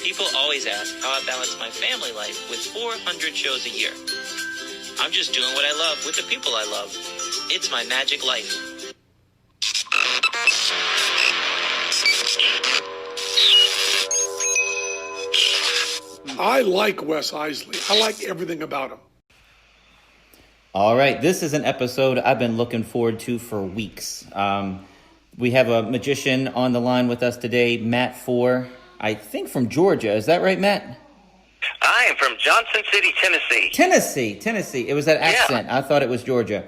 People always ask how I balance my family life with 400 shows a year. I'm just doing what I love with the people I love. It's my magic life. I like Wes Iseli. I like everything about him. All right, this is an episode I've been looking forward to for weeks. We have a magician on the line with us today, Matt Fore, I think from Georgia. Is that right, Matt? I am from Johnson City, Tennessee. Tennessee. It was that accent. Yeah. I thought it was Georgia.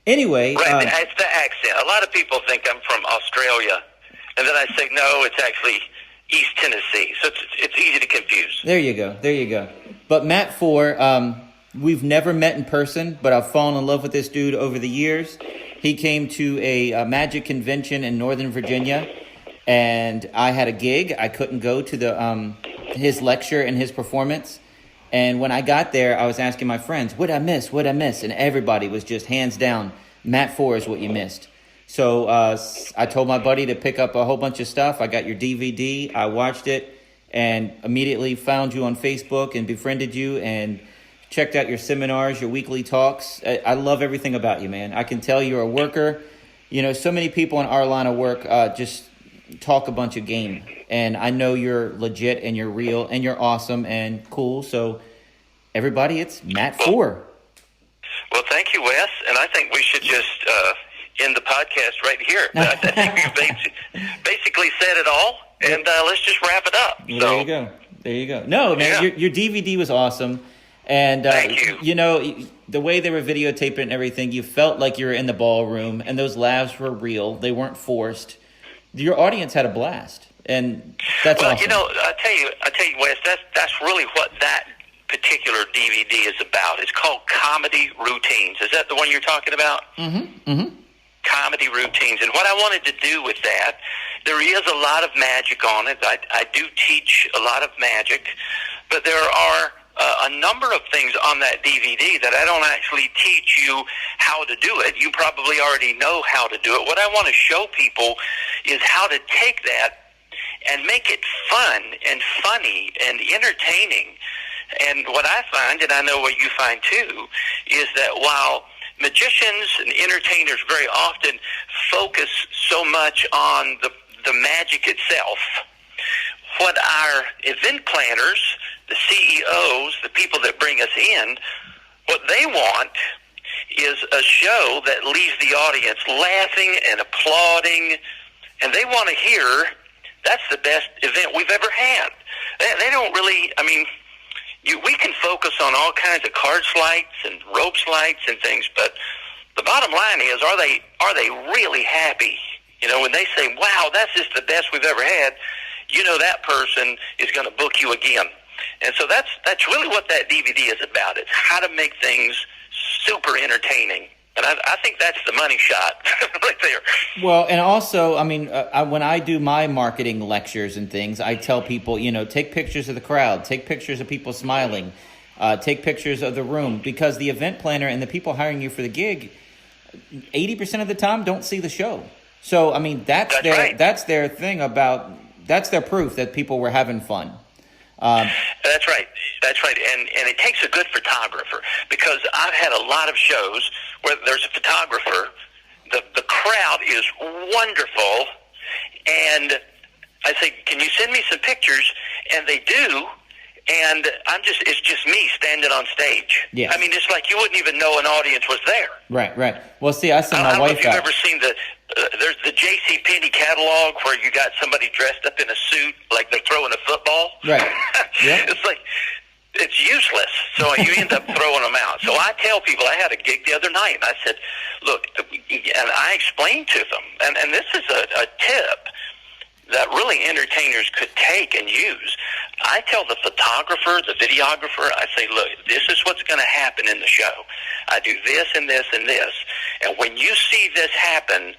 Anyway. Right, it's the accent. A lot of people think I'm from Australia, and then I say, no, it's actually East Tennessee. So it's easy to confuse. There you go. But Matt Fore, we've never met in person, but I've fallen in love with this dude over the years. He came to a magic convention in Northern Virginia, and I had a gig. I couldn't go to his lecture and his performance. And when I got there, I was asking my friends, what'd I miss? And everybody was just hands down, Matt Fore is what you missed. So I told my buddy to pick up a whole bunch of stuff. I got your DVD. I watched it and immediately found you on Facebook and befriended you and checked out your seminars, your weekly talks. I love everything about you, man. I can tell you're a worker. You know, so many people in our line of work just talk a bunch of game. And I know you're legit and you're real and you're awesome and cool. So everybody, it's Matt Fore. Well, thank you, Wes. And I think we should just end the podcast right here. I think you basically said it all. And let's just wrap it up. Well, so, there you go. No, man, your DVD was awesome. And, thank you. You know, the way they were videotaping and everything, you felt like you were in the ballroom, and those laughs were real. They weren't forced. Your audience had a blast, and that's awesome. Well, you know, I tell you, Wes, that's really what that particular DVD is about. It's called Comedy Routines. Is that the one you're talking about? Mm-hmm. Comedy Routines. And what I wanted to do with that, there is a lot of magic on it. I do teach a lot of magic, but there are a number of things on that DVD that I don't actually teach you how to do it. You probably already know how to do it. What I want to show people is how to take that and make it fun and funny and entertaining. And what I find, and I know what you find too, is that while magicians and entertainers very often focus so much on the magic itself, what our event planners, the CEOs, the people that bring us in, what they want is a show that leaves the audience laughing and applauding, and they want to hear, that's the best event we've ever had. They don't really, I mean, we can focus on all kinds of card slides and rope slides and things, but the bottom line is, are they really happy? You know, when they say, wow, that's just the best we've ever had, you know that person is going to book you again. And so that's really what that DVD is about. It's how to make things super entertaining. And I think that's the money shot right there. Well, and also, I mean, when I do my marketing lectures and things, I tell people, you know, take pictures of the crowd, take pictures of people smiling, take pictures of the room, because the event planner and the people hiring you for the gig, 80% of the time don't see the show. So, I mean, that's their thing about, that's their proof that people were having fun. That's right. And it takes a good photographer, because I've had a lot of shows where there's a photographer, the crowd is wonderful, and I say, can you send me some pictures? And they do, and it's just me standing on stage. Yeah. I mean, it's like you wouldn't even know an audience was there. Right. Well, see, I sent my wife out. I don't know if you've ever seen there's the J.C. Penney catalog where you got somebody dressed up in a suit like they're throwing a football. Right. Yeah. It's like, it's useless. So you end up throwing them out. So I tell people, I had a gig the other night, and I said, look, and I explained to them, and this is a tip that really entertainers could take and use. I tell the photographer, the videographer, I say, look, this is what's going to happen in the show. I do this and this and this. And when you see this happen,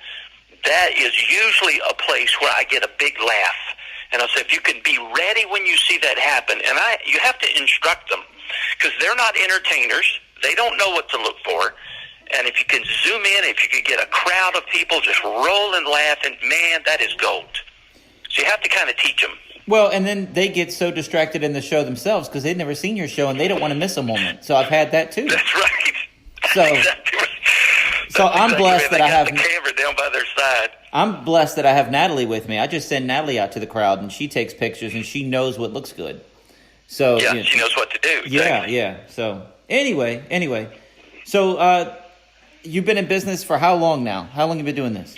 that is usually a place where I get a big laugh. And I'll say, if you can be ready when you see that happen, and you have to instruct them, because they're not entertainers. They don't know what to look for. And if you can zoom in, if you could get a crowd of people just rolling, laughing, man, that is gold. So you have to kind of teach them. Well, and then they get so distracted in the show themselves because they've never seen your show and they don't want to miss a moment. So I've had that too. That's right. So, exactly right. so I'm blessed that I have the camera down by their side. I'm blessed that I have Natalie with me. I just send Natalie out to the crowd and she takes pictures and she knows what looks good. So yeah, she knows what to do. Exactly. Yeah. So anyway, so you've been in business for how long now? How long have you been doing this?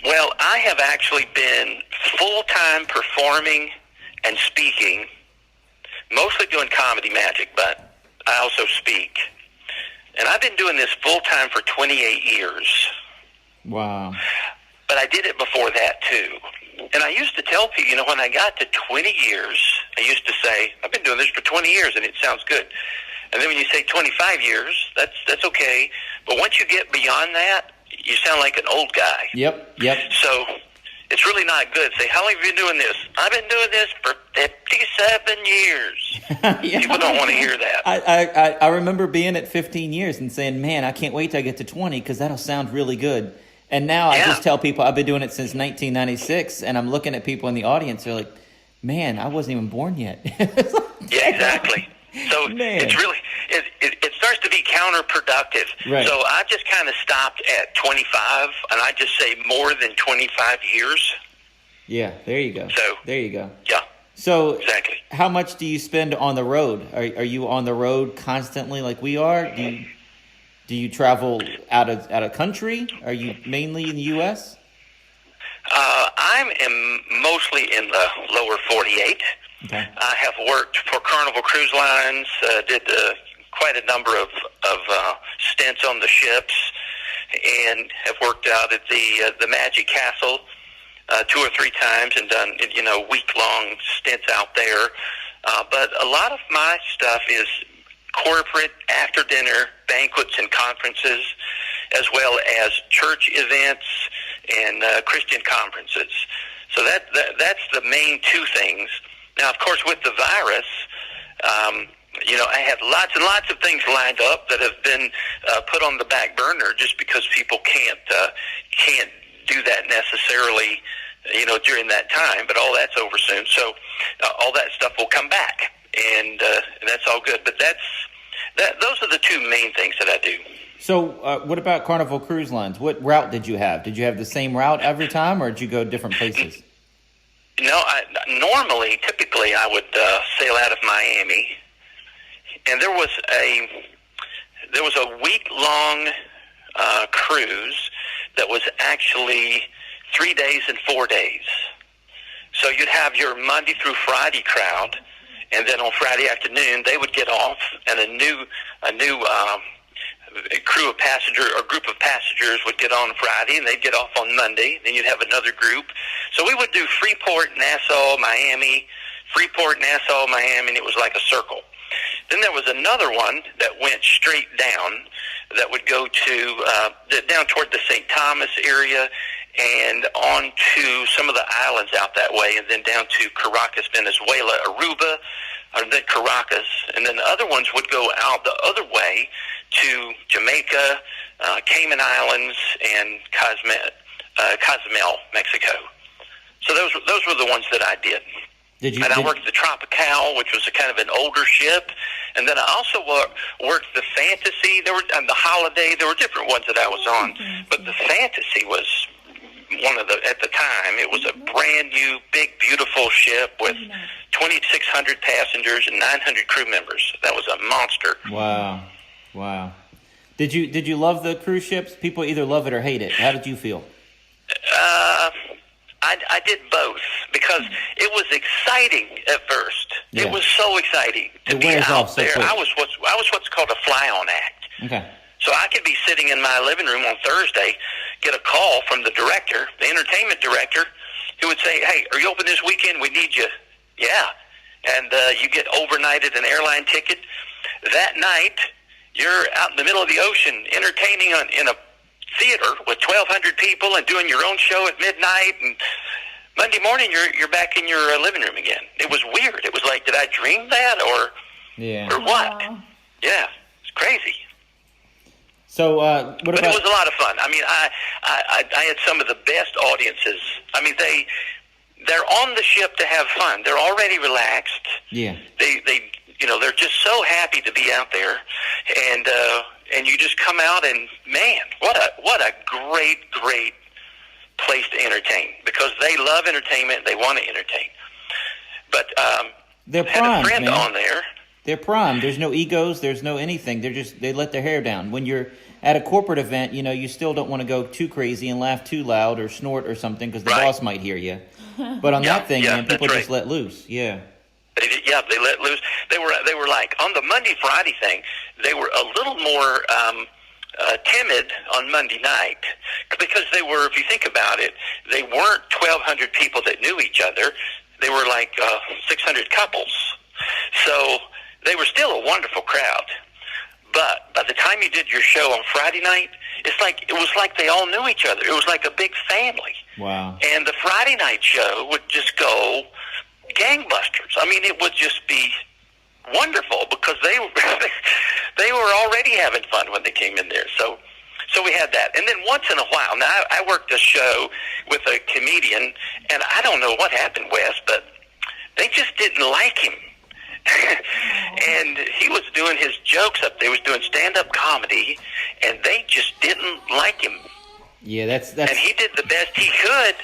Well, I have actually been full-time performing and speaking, mostly doing comedy magic, but I also speak. And I've been doing this full-time for 28 years. Wow. But I did it before that, too. And I used to tell people, when I got to 20 years, I used to say, I've been doing this for 20 years, and it sounds good. And then when you say 25 years, that's okay. But once you get beyond that, you sound like an old guy. Yep. So it's really not good. Say, how long have you been doing this? I've been doing this for 57 years. Yeah. People don't want to hear that. I remember being at 15 years and saying, man, I can't wait till I get to 20 because that'll sound really good. And now I just tell people I've been doing it since 1996, and I'm looking at people in the audience. They're like, man, I wasn't even born yet. Yeah, exactly. So it's really, it starts to be counterproductive. Right. So I just kind of stopped at 25, and I just say more than 25 years. Yeah, there you go. So there you go. Yeah. So exactly. How much do you spend on the road? Are you on the road constantly like we are? Do you travel out of country? Are you mainly in the U.S.? I'm mostly in the lower 48. Okay. I have worked for Carnival Cruise Lines, did quite a number of stints on the ships, and have worked out at the Magic Castle 2 or 3 times and done week-long stints out there. But a lot of my stuff is corporate after-dinner banquets and conferences, as well as church events and Christian conferences. So that's the main 2 things. Now, of course, with the virus, I had lots and lots of things lined up that have been put on the back burner just because people can't do that necessarily, during that time. But all that's over soon, so all that stuff will come back, and that's all good. But those are the 2 main things that I do. So, what about Carnival Cruise Lines? What route did you have? Did you have the same route every time, or did you go different places? No, typically, I would sail out of Miami, and there was a week-long cruise that was actually 3 days and 4 days. So you'd have your Monday through Friday crowd, and then on Friday afternoon they would get off, and a new crew of passengers or group of passengers would get on Friday, and they'd get off on Monday. Then you'd have another group. So we would do Freeport, Nassau, Miami, and it was like a circle. Then there was another one that went straight down that would go to down toward the St. Thomas area and on to some of the islands out that way, and then down to Caracas, Venezuela, Aruba, and then Caracas. And then the other ones would go out the other way to Jamaica, Cayman Islands, and Cozumel, Mexico. So those were the ones that I did. I worked the Tropical, which was a kind of an older ship, and then I also worked the Fantasy. And the Holiday. There were different ones that I was on, but the Fantasy was one of at the time. It was a brand new, big, beautiful ship with 2,600 passengers and 900 crew members. That was a monster. Wow. Did you love the cruise ships? People either love it or hate it. How did you feel? I did both because it was exciting at first. Yeah. It was so exciting to be out there. I was what's called a fly-on act. Okay. So I could be sitting in my living room on Thursday, get a call from the director, the entertainment director, who would say, "Hey, are you open this weekend? We need you." Yeah. And you get overnighted an airline ticket. That night, you're out in the middle of the ocean entertaining in a theater with 1,200 people and doing your own show at midnight, and Monday morning you're back in your living room again. It was weird. It was like, did I dream that or what? Yeah, it's crazy. So but it was a lot of fun. I mean, I had some of the best audiences. I mean, they're on the ship to have fun. They're already relaxed. Yeah. They're just so happy to be out there, and you just come out and, man, what a great place to entertain, because they love entertainment. They want to entertain. But they're had primed, a friend man. on there. They're primed. There's no egos. There's no anything. They let their hair down. When you're at a corporate event, you still don't want to go too crazy and laugh too loud or snort or something, because the boss might hear you. But on that thing, man, people just let loose. Yeah. They let loose. They were like, on the Monday Friday thing, they were a little more timid on Monday night, because they were, if you think about it, they weren't 1,200 people that knew each other. They were like 600 couples. So they were still a wonderful crowd. But by the time you did your show on Friday night, it was like they all knew each other. It was like a big family. Wow. And the Friday night show would just go gangbusters. I mean, it would just be wonderful, because they were already having fun when they came in there. So we had that. And then once in a while, now I worked a show with a comedian, and I don't know what happened, Wes, but they just didn't like him. And he was doing his jokes up there. He was doing stand-up comedy, and they just didn't like him. Yeah, that's. And he did the best he could,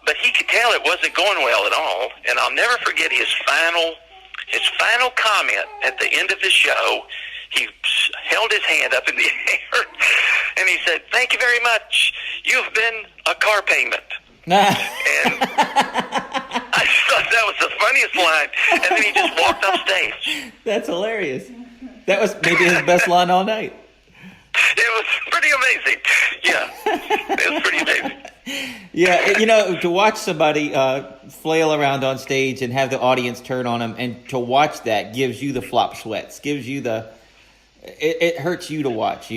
but he could tell it wasn't going well at all. And I'll never forget his final comment at the end of the show. He held his hand up in the air, and he said, "Thank you very much. You've been a car payment." And I thought that was the funniest line. And then he just walked off stage. That's hilarious. That was maybe his best line all night. It was pretty amazing. Yeah, it was pretty amazing. Yeah, to watch somebody flail around on stage and have the audience turn on them, and to watch that gives you the flop sweats, gives you it hurts you to watch,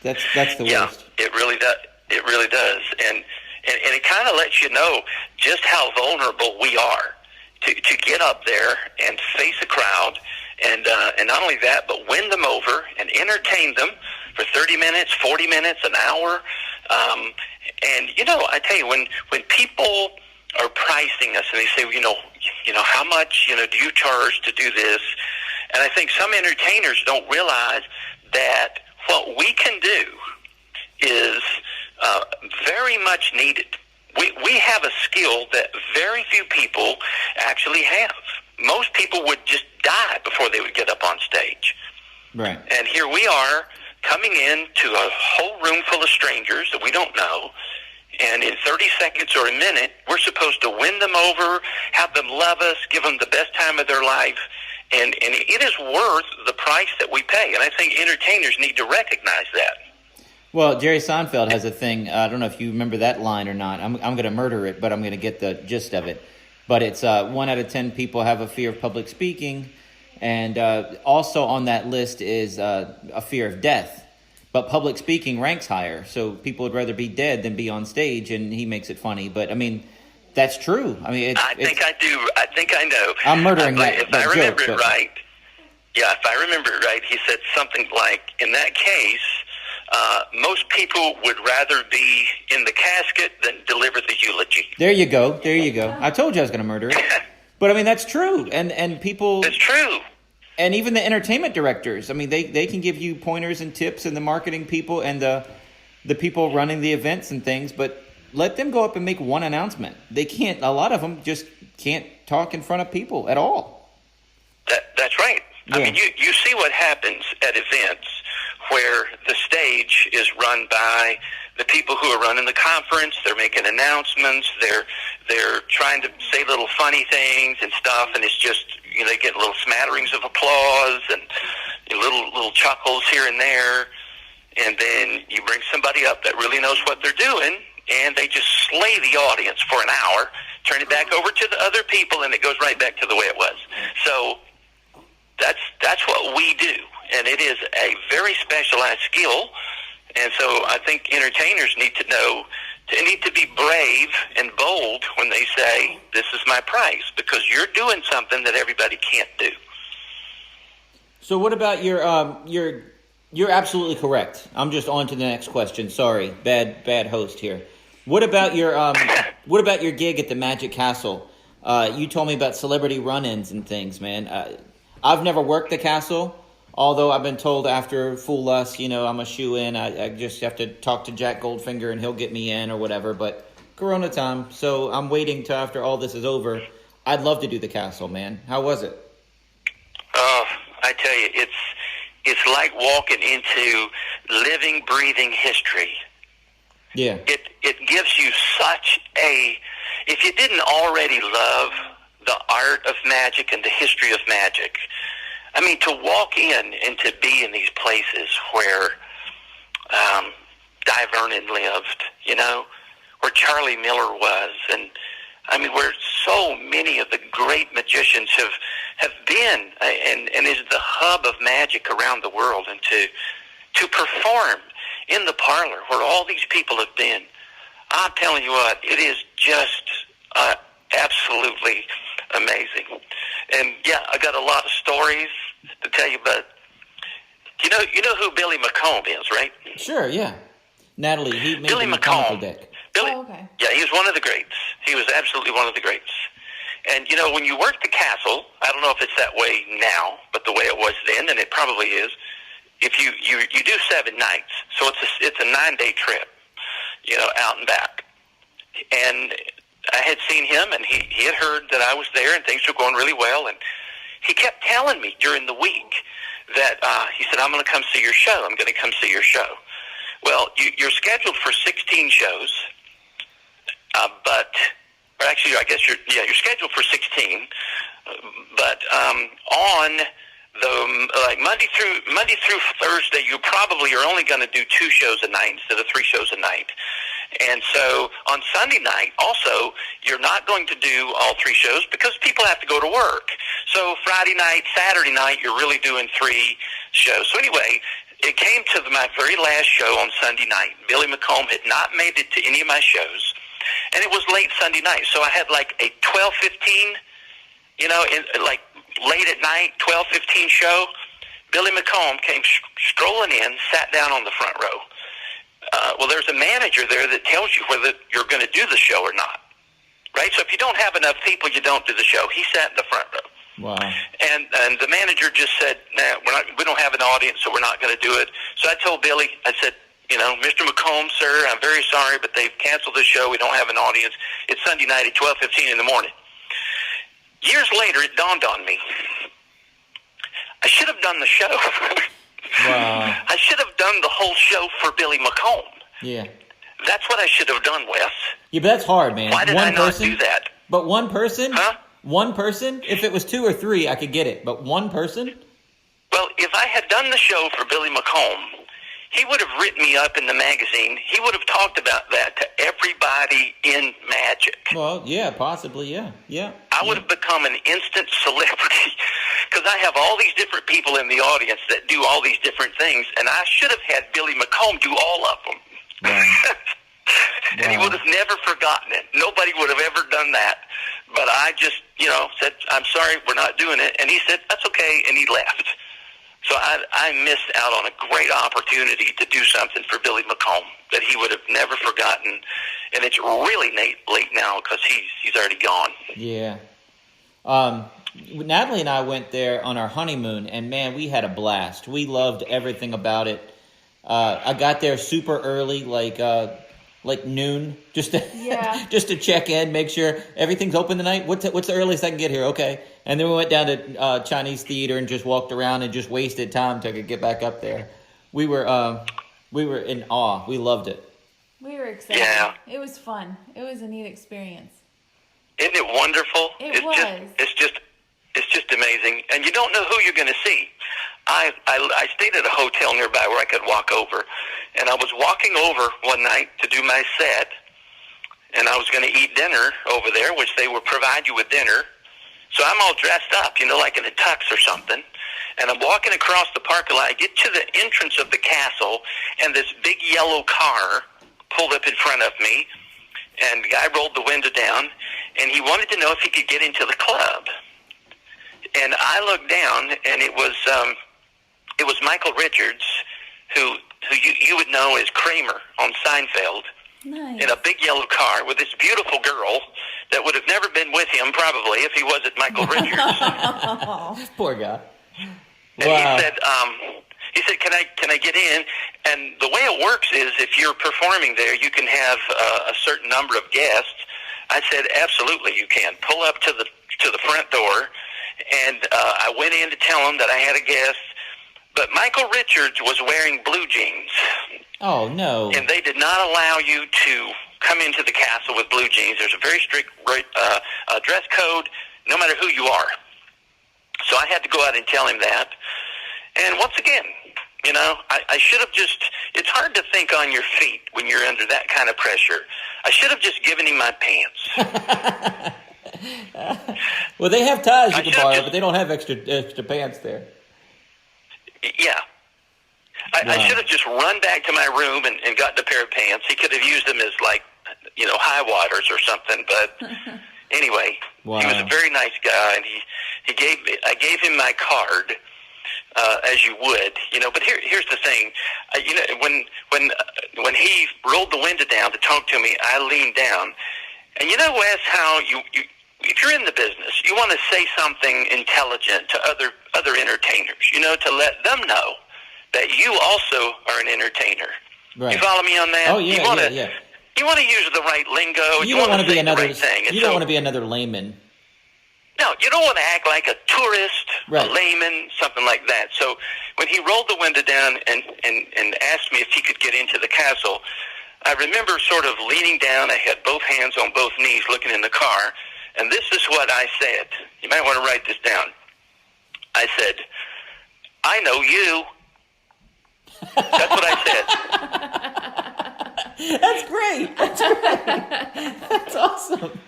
That's the worst. It really does. It really does. And it kind of lets you know just how vulnerable we are to get up there and face a crowd, and not only that, but win them over and entertain them for 30 minutes, 40 minutes, an hour. And I tell you, when people are pricing us and they say, how much, do you charge to do this? And I think some entertainers don't realize that what we can do is very much needed. We have a skill that very few people actually have. Most people would just die before they would get up on stage. Right. And here we are coming in to a whole room full of strangers that we don't know, and in 30 seconds or a minute, we're supposed to win them over, have them love us, give them the best time of their life, and it is worth the price that we pay. And I think entertainers need to recognize that. Well, Jerry Seinfeld has a thing. I don't know if you remember that line or not. I'm going to murder it, but I'm going to get the gist of it. But it's 1 out of 10 people have a fear of public speaking. And also on that list is a fear of death. But public speaking ranks higher. So people would rather be dead than be on stage. And he makes it funny. But, I mean, that's true. I mean, I think I know. I'm murdering that If I remember joke, it right. Yeah, if I remember it right, he said something like, in that case, most people would rather be in the casket than deliver the eulogy. There you go. I told you I was going to murder it. But, I mean, that's true. And people... It's true. And even the entertainment directors, I mean, they can give you pointers and tips, and the marketing people and the people running the events and things, but let them go up and make one announcement. They can't, a lot of them just can't talk in front of people at all. That's right. Yeah. I mean, you see what happens at events where the stage is run by the people who are running the conference. They're making announcements. They're trying to say little funny things and stuff, and it's just, they get little smatterings of applause and little chuckles here and there. And then you bring somebody up that really knows what they're doing, and they just slay the audience for an hour, turn it back over to the other people, and it goes right back to the way it was. So that's what we do, and it is a very specialized skill. And so I think entertainers need to know, they need to be brave and bold when they say, this is my price, because you're doing something that everybody can't do. So what about you're absolutely correct. I'm just on to the next question. Sorry, bad host here. What about your gig at the Magic Castle? You told me about celebrity run-ins and things, man. I've never worked the castle, although I've been told after Fool Us, I'm a shoe-in. I just have to talk to Jack Goldfinger and he'll get me in or whatever. But Corona time, so I'm waiting till after all this is over. I'd love to do the castle, man. How was it? Oh, I tell you, it's like walking into living, breathing history. Yeah. It gives you such a... If you didn't already love the art of magic and the history of magic, I mean, to walk in and to be in these places where Di Vernon lived, where Charlie Miller was, and I mean, where so many of the great magicians have been, and is the hub of magic around the world, and to perform in the parlor where all these people have been. I'm telling you what, it is just absolutely amazing. And yeah, I got a lot of stories to tell you, but you know who Billy McComb is, right? Sure, yeah. Natalie, he made Billy the mechanical McComb. deck. Okay. Yeah, he was one of the greats. He was absolutely one of the greats. And when you work the castle, I don't know if it's that way now, but the way it was then, and it probably is. If you do 7 nights, so it's a 9-day trip, out and back. And I had seen him, and he had heard that I was there, and things were going really well. And he kept telling me during the week that he said, "I'm going to come see your show. I'm going to come see your show." Well, you're scheduled for 16 shows, or actually, I guess you're scheduled for 16, but on the Monday through Thursday, you probably are only going to do 2 shows a night instead of 3 shows a night. And so on Sunday night, also, you're not going to do all 3 shows because people have to go to work. So Friday night, Saturday night, you're really doing 3 shows. So anyway, it came to my very last show on Sunday night. Billy McComb had not made it to any of my shows, and it was late Sunday night. So I had like a 12:15, late at night, 12:15 show. Billy McComb came strolling in, sat down on the front row. Well, there's a manager there that tells you whether you're going to do the show or not, right? So if you don't have enough people, you don't do the show. He sat in the front row. Wow. And the manager just said, "Nah, we don't have an audience, so we're not going to do it." So I told Billy, I said, "Mr. McComb, sir, I'm very sorry, but they've canceled the show. We don't have an audience. It's Sunday night at 12:15 in the morning." Years later, it dawned on me. I should have done the show. Wow. I should have done the whole show for Billy McComb. Yeah. That's what I should have done, Wes. Yeah, but that's hard, man. Why did one I not person? do that? But one person? Huh? One person? If it was 2 or 3, I could get it. But one person? Well, if I had done the show for Billy McComb, he would have written me up in the magazine. He would have talked about that to everybody in magic. Well, yeah, possibly, yeah. I would have become an instant celebrity because I have all these different people in the audience that do all these different things, and I should have had Billy McComb do all of them. Wow. And he would have never forgotten it. Nobody would have ever done that. But I just, said, "I'm sorry, we're not doing it." And he said, "That's okay," and he left. So I missed out on a great opportunity to do something for Billy McComb that he would have never forgotten. And it's really late now because he's already gone. Yeah. Natalie and I went there on our honeymoon, and man, we had a blast. We loved everything about it. I got there super early, like noon, just to check in, make sure everything's open tonight. What's the earliest I can get here? Okay. And then we went down to Chinese theater and just walked around and just wasted time till I could get back up there. We were in awe. We loved it. We were excited. Yeah. It was fun. It was a neat experience. Isn't it wonderful? It was. It's just amazing. And you don't know who you're going to see. I stayed at a hotel nearby where I could walk over. And I was walking over one night to do my set. And I was going to eat dinner over there, which they would provide you with dinner. So I'm all dressed up, like in a tux or something. And I'm walking across the parking lot. I get to the entrance of the castle, and this big yellow car pulled up in front of me. And the guy rolled the window down, and he wanted to know if he could get into the club. And I looked down, and it was Michael Richards, who you would know as Kramer on Seinfeld. Nice. in a big yellow car with this beautiful girl that would have never been with him probably if he wasn't Michael Richards. Poor guy. And Wow. he said, can I get in? And the way it works is if you're performing there, you can have a certain number of guests. I said, absolutely, you can. Pull up to the front door, and I went in to tell him that I had a guest. But Michael Richards was wearing blue jeans. Oh, no. And they did not allow you to come into the castle with blue jeans. There's a very strict dress code, no matter who you are. So I had to go out and tell him that. And once again, you know, I should have just, it's hard to think on your feet when you're under that kind of pressure. I should have just given him my pants. Well, they have ties you I can should've borrow, just- but they don't have extra pants there. Yeah. I Wow. should have just run back to my room and gotten a pair of pants. He could have used them as, like, you know, high waters or something. But anyway, Wow. he was a very nice guy, and I gave him my card, as you would, you know. But here's the thing, you know, when he rolled the window down to talk to me, I leaned down, and you know, Wes, how you if you're in the business, you want to say something intelligent to other entertainers, you know, to let them know that you also are an entertainer. Right. You follow me on that? Oh, yeah, you wanna, yeah. You want to use the right lingo. You don't want want to be another. the right thing. And You don't so- want to be another layman. No, you don't want to act like a tourist, Right. a layman, something like that. So when he rolled the window down and asked me if he could get into the castle, I remember sort of leaning down. I had both hands on both knees looking in the car, and this is what I said. You might want to write this down. I said, I know you. That's what I said. That's great. That's great. That's awesome.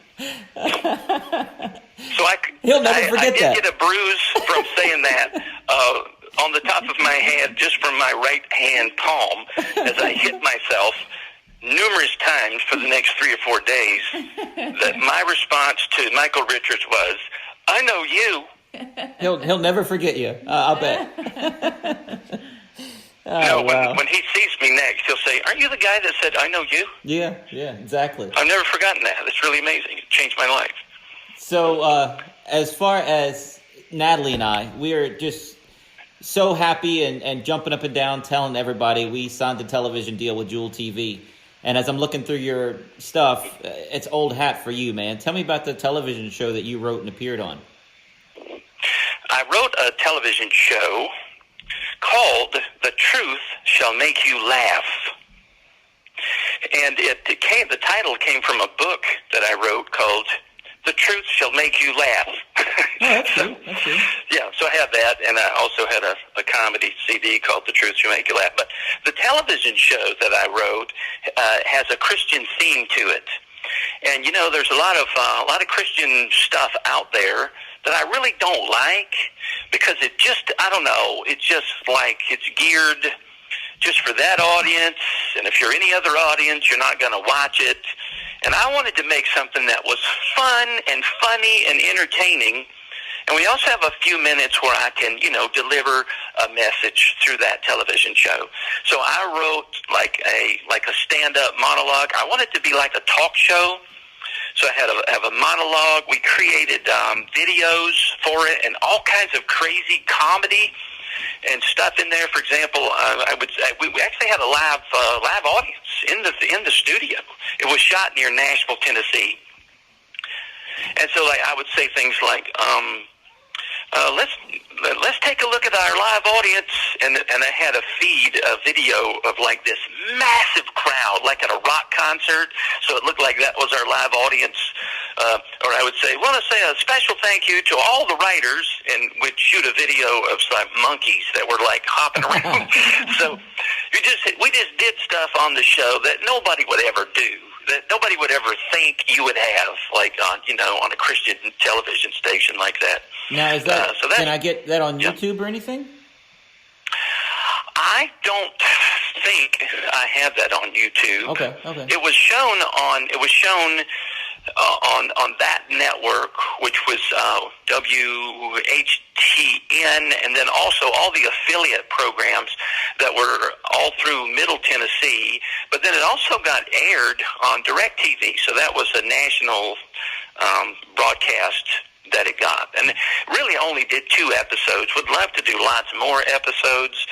So He'll never forget I that. did get a bruise from saying that on the top of my head, just from my right hand palm, as I hit myself numerous times for the next 3 or 4 days. That my response to Michael Richards was, "I know you." He'll never forget you. I'll bet. Oh, No, wow. when he sees me next, he'll say, "Aren't you the guy that said I know you?" Yeah, exactly. I've never forgotten that. It's really amazing. It changed my life. So, as far as Natalie and I, we are just so happy and jumping up and down, telling everybody we signed the television deal with Jewel TV. And as I'm looking through your stuff, it's old hat for you, man. Tell me about the television show that you wrote and appeared on. I wrote a television show called "The Truth Shall Make You Laugh," and the title came from a book that I wrote called "The Truth Shall Make You Laugh." Oh, that's cool. That's cool. Yeah, so I have that, and I also had a comedy CD called "The Truth Shall Make You Laugh." But the television show that I wrote has a Christian theme to it, and you know, there's a lot of Christian stuff out there that I really don't like, because it just, I don't know, it's just like it's geared just for that audience, and if you're any other audience, you're not going to watch it. And I wanted to make something that was fun and funny and entertaining. And we also have a few minutes where I can, you know, deliver a message through that television show. So I wrote like a stand-up monologue. I want it to be like a talk show. So I have a monologue. We created videos for it and all kinds of crazy comedy and stuff in there. For example, we actually had a live audience in the studio. It was shot near Nashville, Tennessee. And so, like, I would say things like, let's take a look at our live audience, and I had a video of like this massive crowd, like at a rock concert, so it looked like that was our live audience. Or I would say, want to say a special thank you to all the writers, and we'd shoot a video of some monkeys that were like hopping around. So we just did stuff on the show that nobody would ever do, that nobody would ever think you would have, like on a Christian television station like that. Now, is that, can I get that on YouTube or anything? I don't think I have that on YouTube. Okay. It was shown on that network, which was WHTV, WTN, and then also all the affiliate programs that were all through Middle Tennessee. But then it also got aired on DirecTV, so that was a national broadcast that it got. And really only did 2 episodes. Would love to do lots more episodes,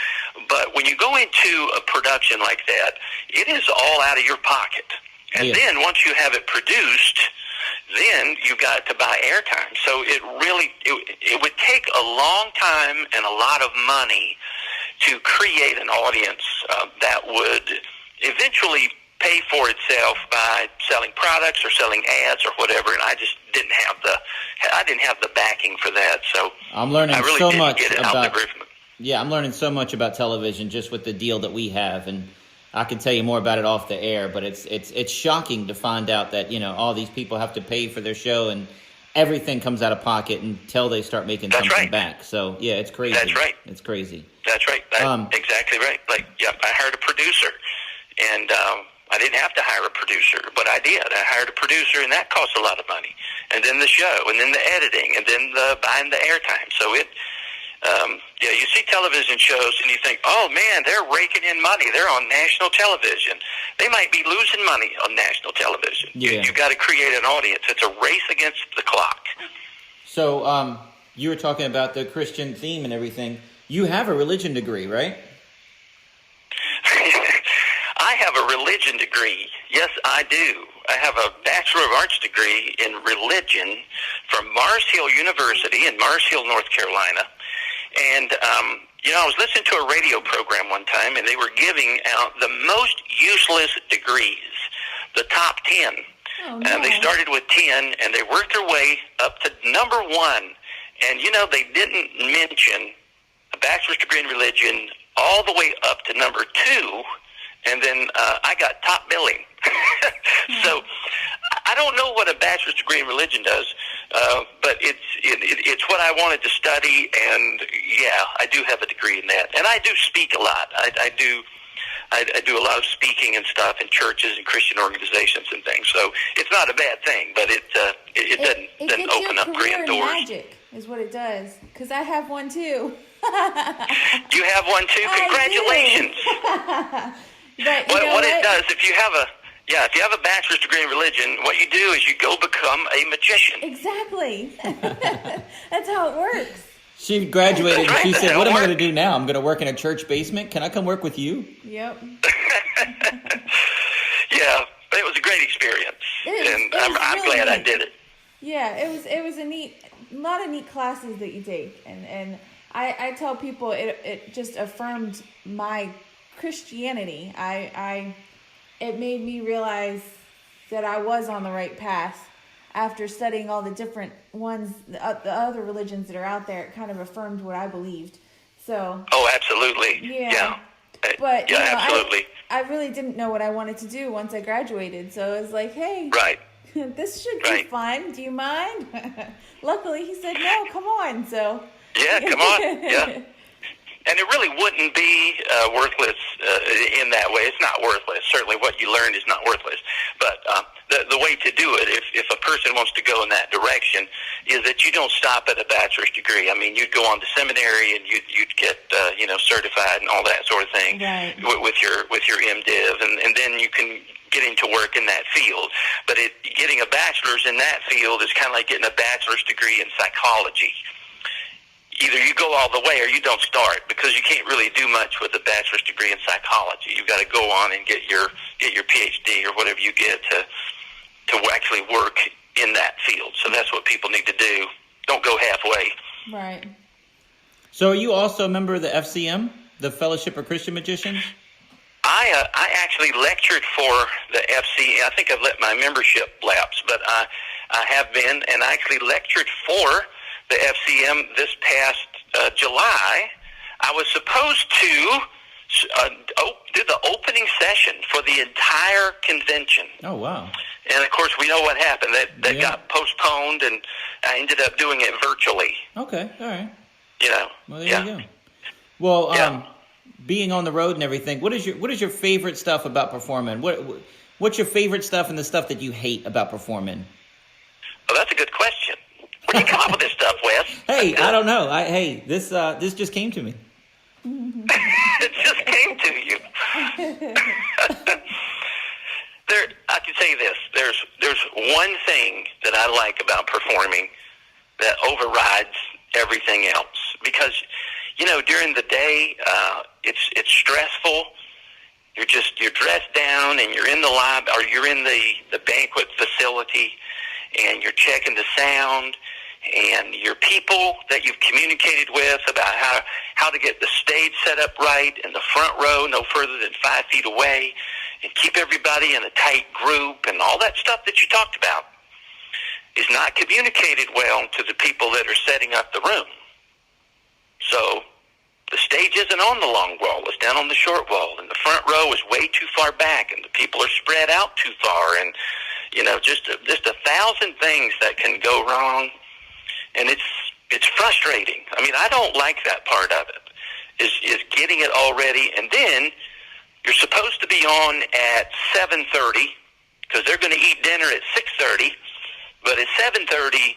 but when you go into a production like that, it is all out of your pocket. And then once you have it produced, then you got to buy airtime. So it would take a long time and a lot of money to create an audience that would eventually pay for itself by selling products or selling ads or whatever. And I just didn't have the backing for that. So I'm learning I really so didn't much get it out about the rhythm. Yeah, I'm learning so much about television just with the deal that we have, and I can tell you more about it off the air. But it's shocking to find out that all these people have to pay for their show, and everything comes out of pocket until they start making something back. So yeah, it's crazy. That's right. It's crazy. That's right. Exactly right. Like, I hired a producer, and I didn't have to hire a producer, but I did. I hired a producer, and that cost a lot of money. And then the show, and then the editing, and then the buying the airtime. So you see television shows, and you think, oh man, they're raking in money. They're on national television. They might be losing money on national television. Yeah. You got to create an audience. It's a race against the clock. So you were talking about the Christian theme and everything. You have a religion degree, right? I have a religion degree. Yes, I do. I have a Bachelor of Arts degree in religion from Mars Hill University in Mars Hill, North Carolina. And, I was listening to a radio program one time, and they were giving out the most useless degrees, the top 10. Oh, And they started with 10, and they worked their way up to number 1. And, they didn't mention a bachelor's degree in religion all the way up to number 2, and then I got top billing. So I don't know what a bachelor's degree in religion does, but it's what I wanted to study, and I do have a degree in that, and I do speak a lot. I do a lot of speaking and stuff in churches and Christian organizations and things. So it's not a bad thing, but it doesn't open up grand doors. Magic is what it does, because I have one too. You have one too. Congratulations. But what it does, if you have a bachelor's degree in religion, what you do is you go become a magician. Exactly. That's how it works. She graduated and she That's said, how what it am I going to works. do now? I'm going to work in a church basement? Can I come work with you? Yep. Yeah, but it was a great experience, and I'm really glad I neat. did it. Yeah, it was a lot of neat classes that you take, and I tell people it just affirmed my Christianity. It made me realize that I was on the right path after studying all the different ones, the other religions that are out there. It kind of affirmed what I believed. So. Oh, absolutely. Yeah. But absolutely. I really didn't know what I wanted to do once I graduated. So it was like, hey, Right. this should be fun. Do you mind? Luckily, he said no. Come on. So. Yeah, come on. Yeah. And it really wouldn't be worthless in that way. It's not worthless. Certainly what you learned is not worthless. But the way to do it, if a person wants to go in that direction, is that you don't stop at a bachelor's degree. I mean, you'd go on to seminary and you'd get certified and all that sort of thing with your MDiv, and then you can get into work in that field. But getting a bachelor's in that field is kind of like getting a bachelor's degree in psychology. Either you go all the way or you don't start, because you can't really do much with a bachelor's degree in psychology. You've got to go on and get your PhD or whatever you get to actually work in that field. So that's what people need to do. Don't go halfway. Right. So are you also a member of the FCM, the Fellowship of Christian Magicians? I actually lectured for the FCM. I think I've let my membership lapse, but I have been, and I actually lectured for the FCM this past July. I was supposed to do the opening session for the entire convention. Oh, wow. And, of course, we know what happened. That got postponed, and I ended up doing it virtually. Okay, all right. Well, there you go. Well, being on the road and everything, what is your favorite stuff about performing? What's your favorite stuff and the stuff that you hate about performing? Well, that's a good question. Where do you come up with this stuff, Wes? Hey, I don't know. Hey, this just came to me. It just came to you. I can say this. There's one thing that I like about performing that overrides everything else. Because, during the day, it's stressful. You're dressed down and you're in the lab, or you're in the banquet facility, and you're checking the sound, and your people that you've communicated with about how to get the stage set up right in the front row, no further than 5 feet away, and keep everybody in a tight group, and all that stuff that you talked about is not communicated well to the people that are setting up the room. So the stage isn't on the long wall. It's down on the short wall, and the front row is way too far back, and the people are spread out too far, and just 1,000 things that can go wrong, and it's frustrating. I mean, I don't like that part of it. Is getting it all ready, and then you're supposed to be on at 7:30 because they're going to eat dinner at 6:30, but at 7:30,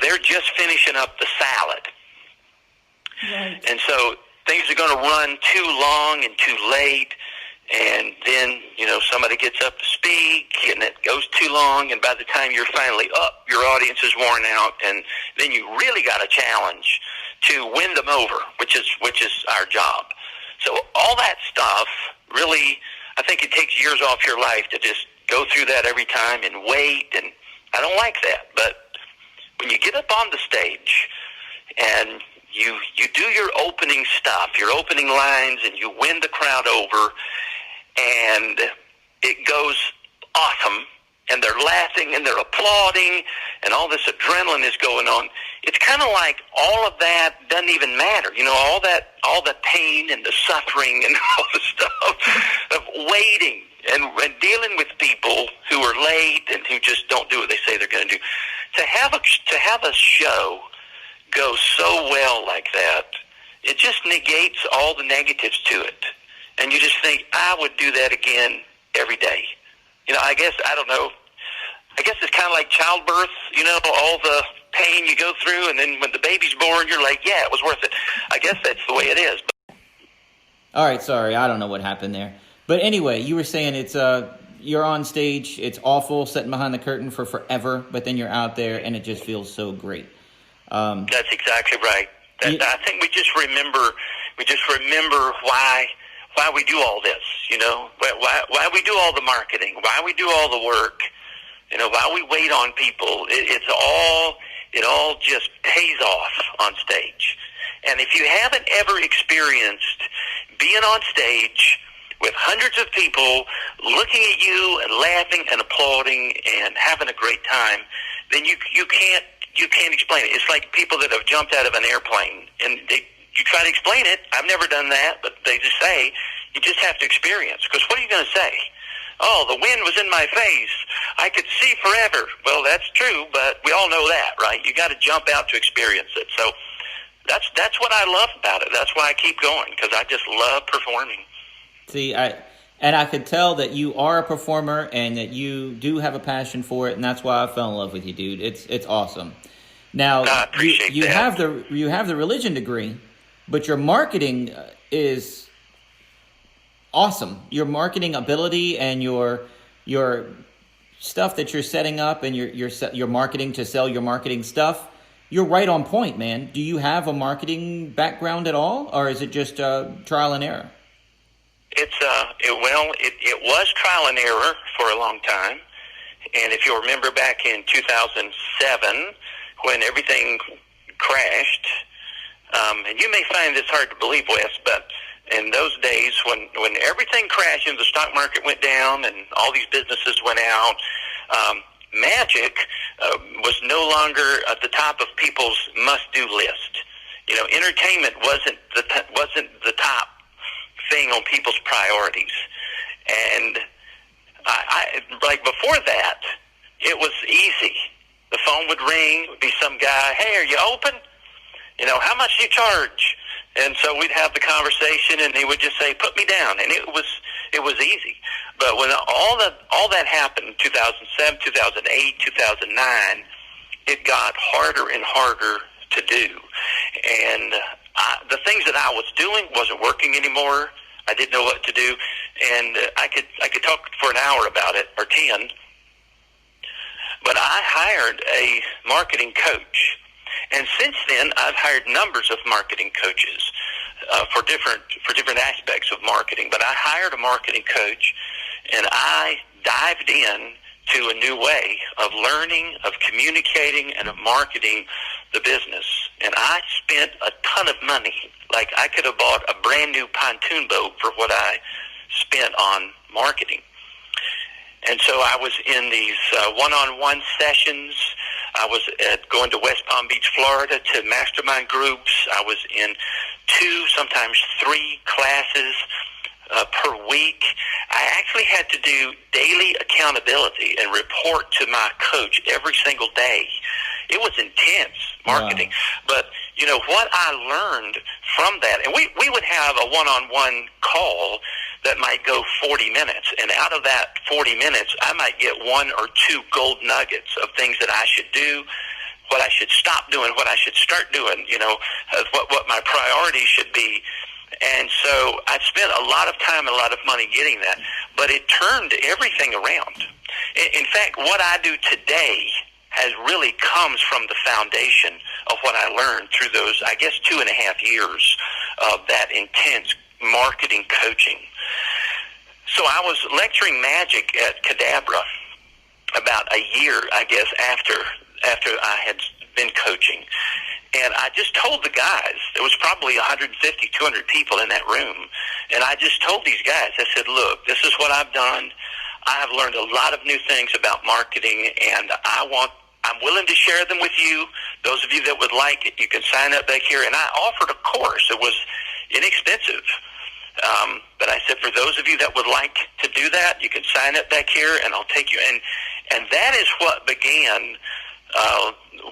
they're just finishing up the salad. Right. And so things are going to run too long and too late, and then, somebody gets up to speak, and it goes too long, and by the time you're finally up, your audience is worn out, and then you really got a challenge to win them over, which is our job. So all that stuff, really, I think it takes years off your life to just go through that every time and wait, and I don't like that. But when you get up on the stage and you do your opening stuff, your opening lines, and you win the crowd over, and it goes awesome, and they're laughing and they're applauding, and all this adrenaline is going on. It's kind of like all of that doesn't even matter. All the pain and the suffering and all the stuff of waiting and dealing with people who are late and who just don't do what they say they're going to do. To have a show go so well like that, it just negates all the negatives to it. And you just think, I would do that again every day. I guess, I don't know, I guess it's kind of like childbirth, all the pain you go through, and then when the baby's born, you're like, yeah, it was worth it. I guess that's the way it is. All right, sorry, I don't know what happened there. But anyway, you were saying it's you're on stage, it's awful, sitting behind the curtain for forever, but then you're out there, and it just feels so great. That's exactly right. I think we just remember why we do all this, why we do all the marketing, why we do all the work, why we wait on people. It all just pays off on stage. And if you haven't ever experienced being on stage with hundreds of people looking at you and laughing and applauding and having a great time, then you can't explain it. It's like people that have jumped out of an airplane, and you try to explain it. I've never done that, but they just say, you just have to experience. Because what are you going to say? Oh, the wind was in my face. I could see forever. Well, that's true, but we all know that, right? You got to jump out to experience it. So that's what I love about it. That's why I keep going, because I just love performing. See, I could tell that you are a performer and that you do have a passion for it, and that's why I fell in love with you, dude. It's awesome. Now, I appreciate you that. you have the religion degree, but your marketing is awesome. Your marketing ability and your stuff that you're setting up and your marketing to sell your marketing stuff, you're right on point, man. Do you have a marketing background at all, or is it just trial and error? It was trial and error for a long time. And if you'll remember back in 2007, when everything crashed, and you may find this hard to believe, Wes, but in those days when everything crashed and the stock market went down and all these businesses went out, magic was no longer at the top of people's must-do list. Entertainment wasn't the top thing on people's priorities. And I like before that, it was easy. The phone would ring, it would be some guy, hey, are you open? How much do you charge? And so we'd have the conversation, and he would just say, put me down. And it was easy. But when all that happened, 2007, 2008, 2009, it got harder and harder to do. And the things that I was doing wasn't working anymore. I didn't know what to do, and I could talk for an hour about it, or 10. But I hired a marketing coach, and since then I've hired numbers of marketing coaches for different aspects of marketing. But I hired a marketing coach, and I dived in to a new way of learning, of communicating, and of marketing the business. And I spent a ton of money. Like, I could have bought a brand new pontoon boat for what I spent on marketing. And so I was in these one-on-one sessions. I was going to West Palm Beach, Florida, to mastermind groups. I was in 2, sometimes 3 classes per week. I actually had to do daily accountability and report to my coach every single day. It was intense marketing. Wow. But, you know, what I learned from that, and we would have a one-on-one call that might go 40 minutes, and out of that 40 minutes, I might get 1 or 2 gold nuggets of things that I should do, what I should stop doing, what I should start doing, you know, what my priorities should be. And so I spent a lot of time and a lot of money getting that, but it turned everything around. In fact, what I do today has really comes from the foundation of what I learned through those, I guess, 2.5 years of that intense marketing coaching. So I was lecturing magic at Cadabra about a year, I guess, after I had been coaching. And I just told the guys, there was probably 150, 200 people in that room, and I just told these guys, I said, look, this is what I've done. I have learned a lot of new things about marketing, and I'm willing to share them with you. Those of you that would like it, you can sign up back here. And I offered a course. It was inexpensive. But I said, for those of you that would like to do that, you can sign up back here, and I'll take you. And that is what began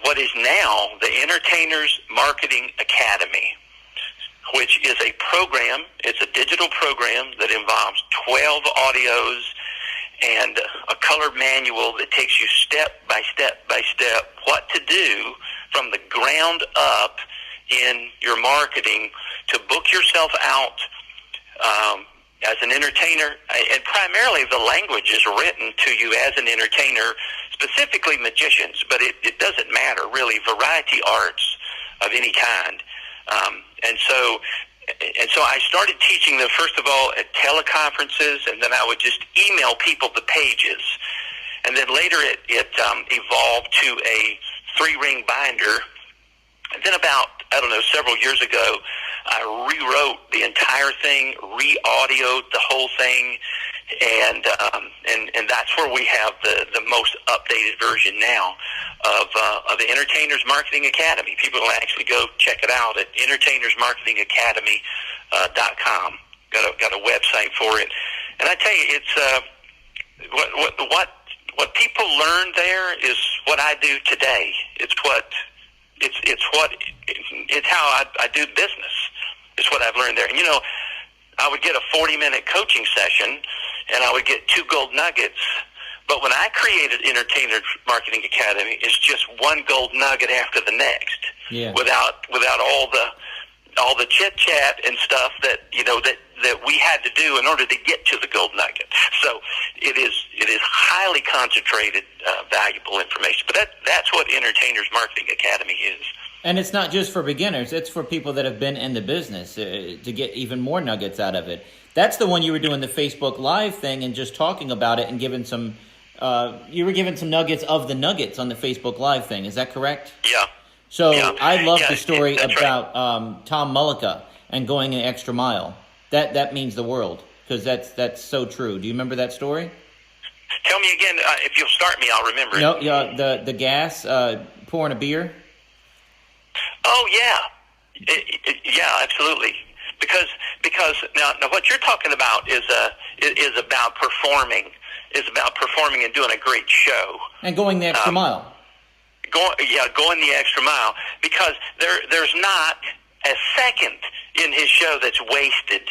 what is now the Entertainers Marketing Academy, which is a program. It's a digital program that involves 12 audios and a color manual that takes you step by step by step what to do from the ground up in your marketing to book yourself out as an entertainer. And primarily the language is written to you as an entertainer, specifically magicians, but it doesn't matter really, variety arts of any kind. And so I started teaching them, first of all, at teleconferences, and then I would just email people the pages. And then later it evolved to a 3-ring binder. And then about, several years ago, I rewrote the entire thing, re-audioed the whole thing, and that's where we have the most updated version now of the Entertainers Marketing Academy. People will actually go check it out at entertainersmarketingacademy.com. Got a website for it, and I tell you, it's what people learn there is what I do today. It's how I do business. It's what I've learned there. And, I would get a 40-minute coaching session, and I would get 2 gold nuggets. But when I created Entertainers Marketing Academy, it's just 1 gold nugget after the next, without all the chit chat and stuff that we had to do in order to get to the gold nugget. So it is highly concentrated, valuable information. But that's what Entertainers Marketing Academy is. And it's not just for beginners. It's for people that have been in the business to get even more nuggets out of it. That's the one you were doing the Facebook Live thing and just talking about it and giving some you were giving some nuggets of the nuggets on the Facebook Live thing. Is that correct? Yeah. So I love the story about right. Tom Mullica and going an extra mile. That means the world, because that's so true. Do you remember that story? Tell me again. If you'll start me, I'll remember it. No, the gas, pouring a beer. Oh, yeah. Yeah, absolutely. Because now what you're talking about is about performing. Is about performing and doing a great show. And going the extra mile. Going the extra mile. Because there's not a second in his show that's wasted.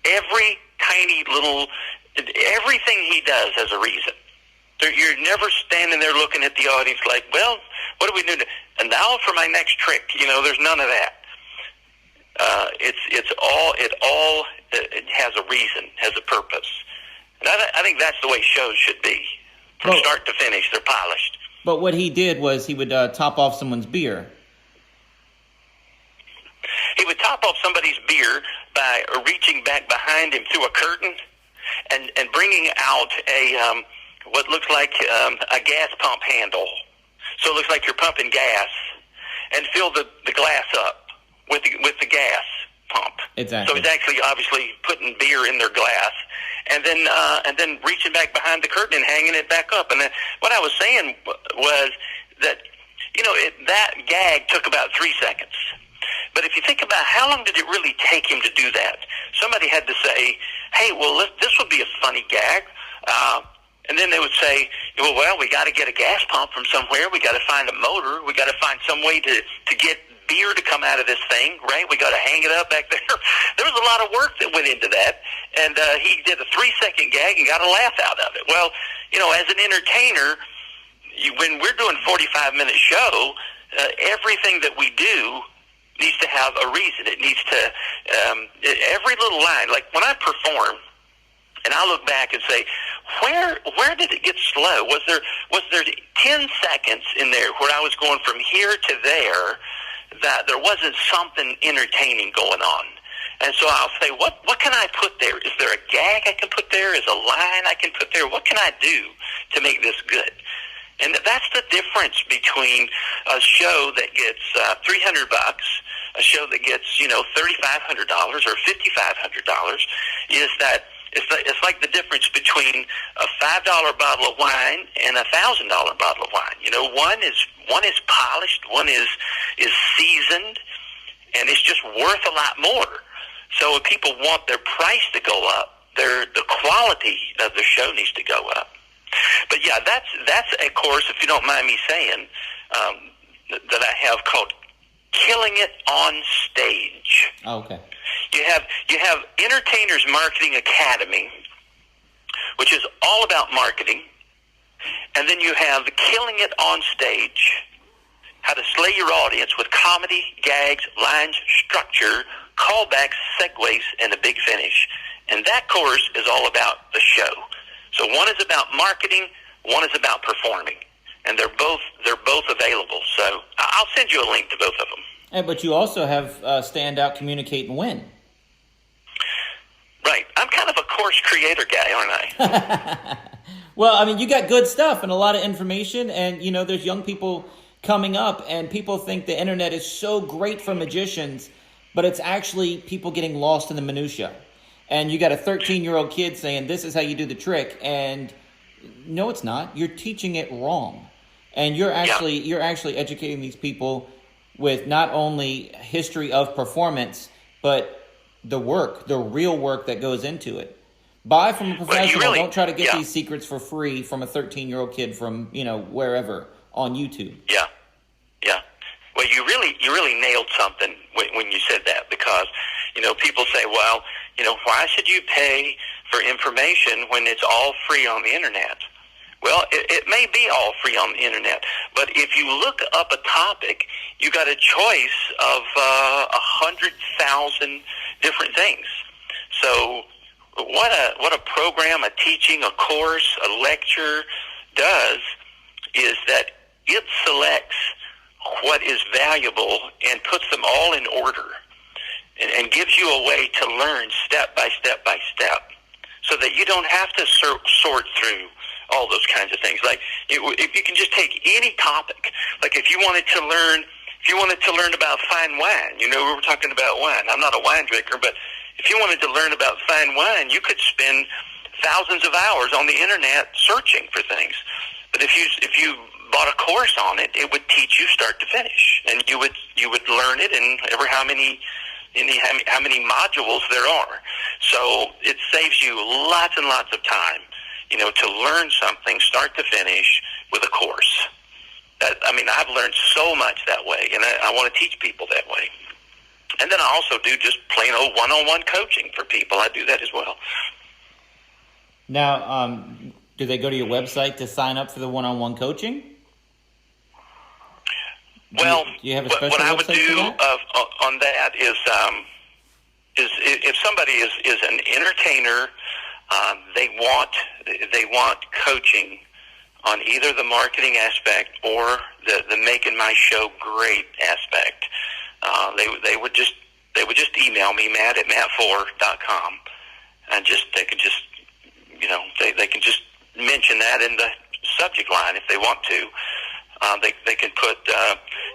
Every tiny little, everything he does has a reason. You're never standing there looking at the audience like, well, what do we do? And now for my next trick. There's none of that. It has a reason, has a purpose. And I think that's the way shows should be. From start to finish, they're polished. But what he did was he would top off someone's beer. He would top off somebody's beer by reaching back behind him through a curtain and bringing out a what looks like a gas pump handle. So it looks like you're pumping gas, and fill the glass up with the gas pump. Exactly. So it's actually obviously putting beer in their glass, and then reaching back behind the curtain and hanging it back up. And then what I was saying was that that gag took about 3 seconds. But if you think about how long did it really take him to do that, somebody had to say, "Hey, well, this would be a funny gag." And then they would say, well, we got to get a gas pump from somewhere. We got to find a motor. We got to find some way to get beer to come out of this thing, right? We got to hang it up back there. There was a lot of work that went into that. And he did a 3-second gag and got a laugh out of it. Well, as an entertainer, when we're doing a 45-minute show, everything that we do needs to have a reason. It needs to, every little line, like when I perform, and I look back and say, where did it get slow? Was there 10 seconds in there where I was going from here to there that there wasn't something entertaining going on? And so I'll say, what can I put there? Is there a gag I can put there? Is a line I can put there? What can I do to make this good? And that's the difference between a show that gets $300, a show that gets $3,500 or $5,500, is that it's like the difference between a $5 bottle of wine and a $1,000 bottle of wine. One is polished, one is seasoned, and it's just worth a lot more. So if people want their price to go up, the quality of the show needs to go up. But yeah, that's a course, if you don't mind me saying, that I have called Killing It on Stage. Oh, okay. You have Entertainers Marketing Academy, which is all about marketing, and then you have the Killing It on Stage, how to slay your audience with comedy, gags, lines, structure, callbacks, segues, and a big finish. And that course is all about the show. So one is about marketing, one is about performing, and they're both available. So I'll send you a link to both of them. But you also have Stand Out, Communicate, and Win. Right. I'm kind of a course creator guy, aren't I? Well, I mean, you got good stuff and a lot of information, and, there's young people coming up, and people think the internet is so great for magicians, but it's actually people getting lost in the minutia. And you got a 13-year-old kid saying, this is how you do the trick, and no, it's not. You're teaching it wrong. And you're actually educating these people with not only history of performance, but the real work that goes into it. Buy from a professional. Don't try to get these secrets for free from a 13-year-old kid from, wherever on YouTube. Yeah. Well, you really nailed something when you said that, because, people say, well, why should you pay for information when it's all free on the internet? Well, it may be all free on the internet, but if you look up a topic, you got a choice of 100,000 different things. So what a program, a teaching, a course, a lecture does is that it selects what is valuable and puts them all in order and gives you a way to learn step by step by step, so that you don't have to sort through all those kinds of things. Like if you can just take any topic, like if you wanted to learn about fine wine, we were talking about wine. I'm not a wine drinker, but if you wanted to learn about fine wine, you could spend thousands of hours on the internet searching for things. But if you bought a course on it, it would teach you start to finish, and you would learn it in how many modules there are. So it saves you lots and lots of time, to learn something start to finish with a course. I've learned so much that way, and I want to teach people that way. And then I also do just plain old one-on-one coaching for people. I do that as well. Now, Do they go to your website to sign up for the one-on-one coaching? Well, do you have a special what I would website do for that? on that is if somebody is an entertainer, they want coaching on either the marketing aspect or the making my show great aspect. They would just email me, matt@mattfore.com, and they can just mention that in the subject line if they want to. They can put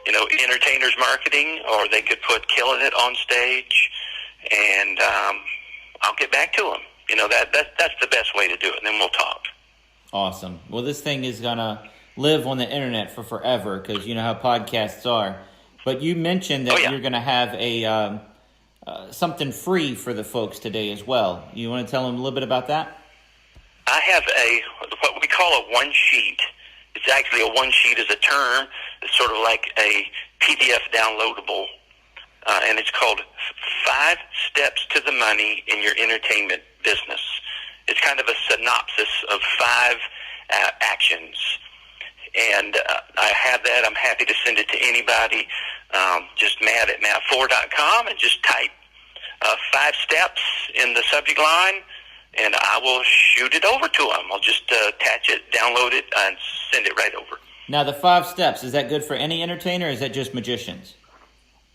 entertainers marketing, or they could put killing it on stage, and I'll get back to them. That's the best way to do it, and then we'll talk. Awesome. Well, this thing is gonna live on the internet for forever, because you know how podcasts are. But you mentioned that you're gonna have a something free for the folks today as well. You want to tell them a little bit about that? I have what we call a one sheet. It's actually a one sheet is a term. It's sort of like a PDF downloadable, and it's called 5 Steps to the Money in Your Entertainment Business. It's kind of a synopsis of 5 actions, and I have that. I'm happy to send it to anybody. Just matt@mattfore.com, and just type 5 steps in the subject line, and I will shoot it over to them. I'll just attach it, download it, and send it right over. Now, the 5 steps, is that good for any entertainer, or is that just magicians?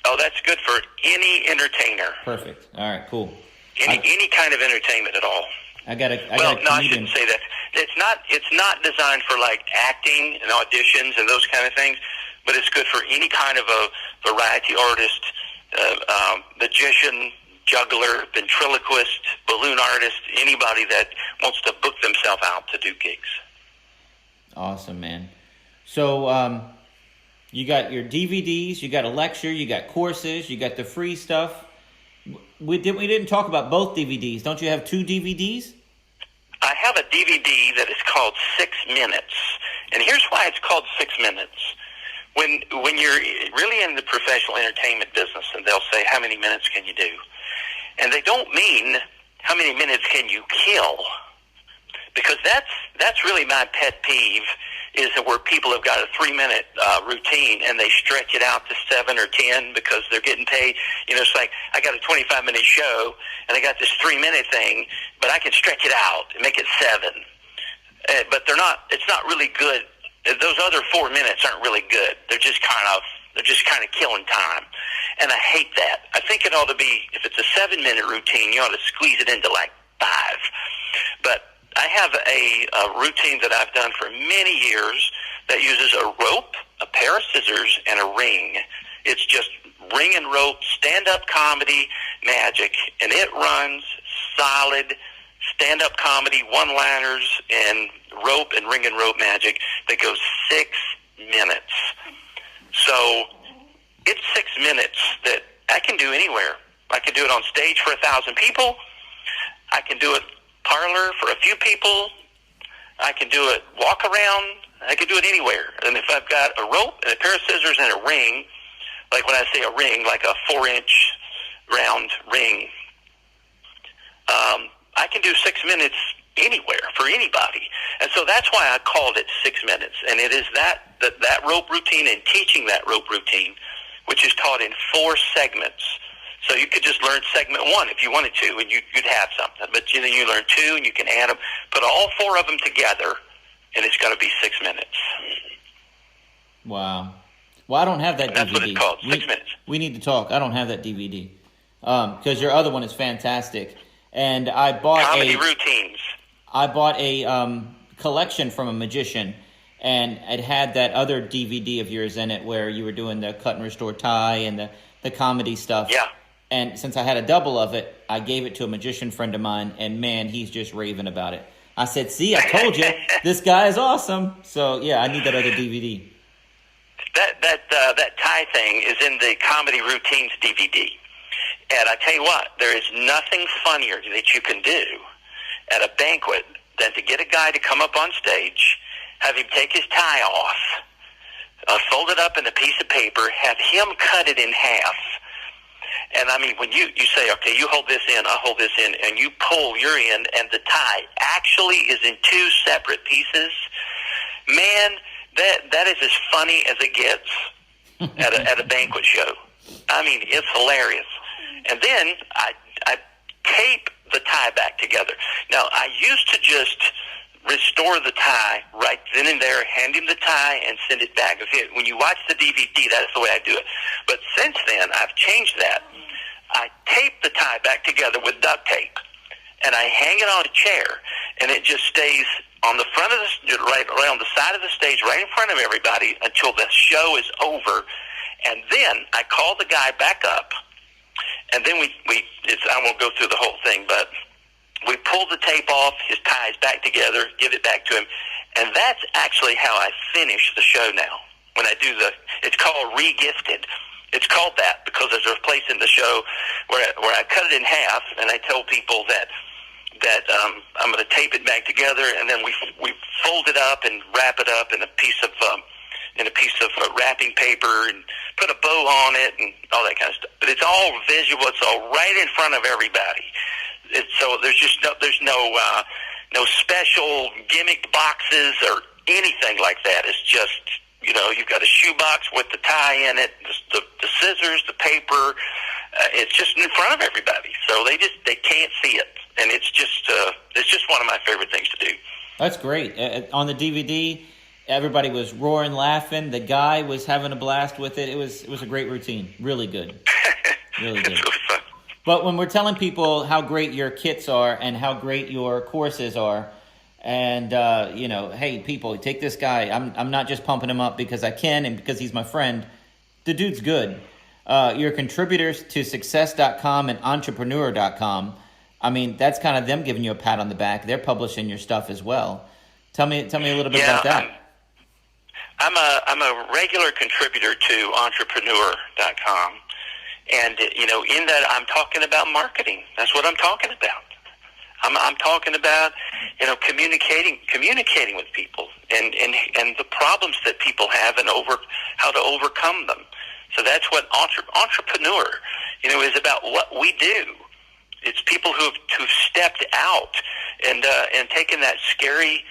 Oh, that's good for any entertainer. Perfect. All right, cool. Any kind of entertainment at all. I shouldn't say that. It's not designed for like acting and auditions and those kind of things, but it's good for any kind of a variety artist, magician, juggler, ventriloquist, balloon artist, anybody that wants to book themselves out to do gigs. Awesome, man. So you got your DVDs, you got a lecture, you got courses, you got the free stuff. We didn't talk about both DVDs. Don't you have 2 DVDs? I have a DVD that is called 6 Minutes, and here's why it's called 6 Minutes. When you're really in the professional entertainment business, and they'll say, how many minutes can you do? And they don't mean how many minutes can you kill, because that's really my pet peeve, is where people have got a 3-minute routine and they stretch it out to 7 or 10 because they're getting paid. It's like, I got a 25-minute show and I got this 3-minute thing, but I can stretch it out and make it 7. But it's not really good. Those other 4 minutes aren't really good. They're just kind of killing time. And I hate that. I think it ought to be, if it's a 7-minute routine, you ought to squeeze it into like 5. But I have a routine that I've done for many years that uses a rope, a pair of scissors, and a ring. It's just ring and rope, stand-up comedy magic, and it runs solid stand-up comedy, one-liners, and rope and ring and rope magic that goes 6 minutes. So it's 6 minutes that I can do anywhere. I can do it on stage for 1,000 people. I can do it parlor for a few people. I can do it walk around. I can do it anywhere. And if I've got a rope and a pair of scissors and a ring, like when I say a ring, like a 4-inch round ring, I can do 6 minutes anywhere for anybody. And so that's why I called it 6 minutes. And it is that rope routine and teaching that rope routine, which is taught in 4 segments. So you could just learn segment 1 if you wanted to, and you'd have something. But then you learn 2, and you can add them, put all 4 of them together, and it's going to be 6 minutes. Wow. Well, I don't have that DVD. That's what it's called, 6 minutes. We need to talk. I don't have that DVD because your other one is fantastic. And I bought Comedy routines. I bought a collection from a magician, and it had that other DVD of yours in it where you were doing the cut and restore tie and the comedy stuff. Yeah. And since I had a double of it, I gave it to a magician friend of mine, and man, he's just raving about it. I said, see, I told you, this guy is awesome. So, yeah, I need that other DVD. That tie thing is in the Comedy Routines DVD. And I tell you what, there is nothing funnier that you can do at a banquet than to get a guy to come up on stage, have him take his tie off, fold it up in a piece of paper, have him cut it in half, And I mean, when you say, okay, you hold this in, I hold this in, and you pull your end, and the tie actually is in two separate pieces, man, that is as funny as it gets at a banquet show. I mean, it's hilarious. And then I tape the tie back together. Now, I used to just restore the tie right then and there, hand him the tie, and send it back. When you watch the DVD, that's the way I do it. But since then, I've changed that. I tape the tie back together with duct tape, and I hang it on a chair, and it just stays on the front of the right on the side of the stage, right in front of everybody, until the show is over. And then I call the guy back up, and then I won't go through the whole thing, but we pull the tape off, his tie is back together, give it back to him, and that's actually how I finish the show now. When I do it's called re-gifted. It's called that because there's a place in the show where I cut it in half, and I tell people that I'm going to tape it back together, and then we fold it up and wrap it up in a piece of wrapping paper and put a bow on it and all that kind of stuff. But it's all visual. It's all right in front of everybody. So there's no special gimmicked boxes or anything like that. It's just, you've got a shoebox with the tie in it, the scissors, the paper. It's just in front of everybody, so they can't see it, and it's just one of my favorite things to do. That's great. On the DVD, everybody was roaring, laughing. The guy was having a blast with it. It was a great routine. Really good. Really good. It's really fun. But when we're telling people how great your kits are and how great your courses are, and hey, people, take this guy. I'm not just pumping him up because I can and because he's my friend. The dude's good. Your contributors to success.com and entrepreneur.com. I mean, that's kind of them giving you a pat on the back. They're publishing your stuff as well. Tell me a little bit about that. I'm a regular contributor to entrepreneur.com. And, in that I'm talking about marketing. That's what I'm talking about. I'm talking about, communicating with people and the problems that people have and how to overcome them. So that's what entrepreneur, is about what we do. It's people who've stepped out and taken that scary